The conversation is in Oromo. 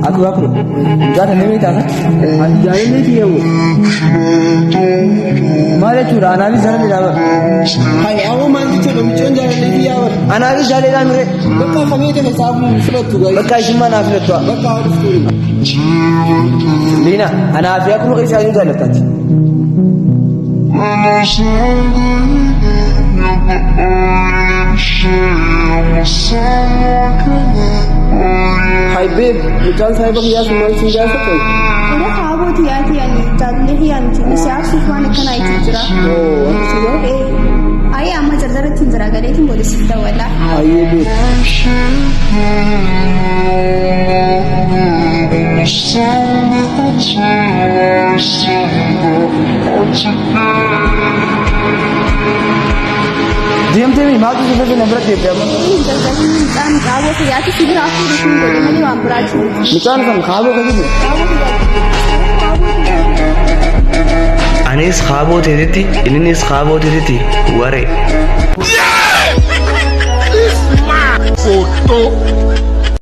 Aku jangan ini tak? Jangan ini dia bu. Mari curah, anak jangan dia. Hai, aku mandi cuma jangan ini dia. Anak jangan dia mere. Bekal kami itu sahabu surat tu. Bekal cuma nak surat tu. Bekal harus tu. Lina, anak dia aku nak isah juga lekat. Hi babe, Ujjal साहब को यार सुमन सिंह जैसा कोई? उधर खाब होती है जाने ही आनी थी सियार सुखवान इतना आई थी जरा ओह अच्छी है आये अम्मा जरा थी जरा करे थी बोले सीधा वाला आइए भी DM TV मार्ग से फिर नंबर दे दिया निकाल खाबो से यार सीधे आपको रिसीव कर देंगे वहाँ पर आज निकाल हम खाबो कभी नहीं Anis khabo tediti, ini nis khabo tediti, ware.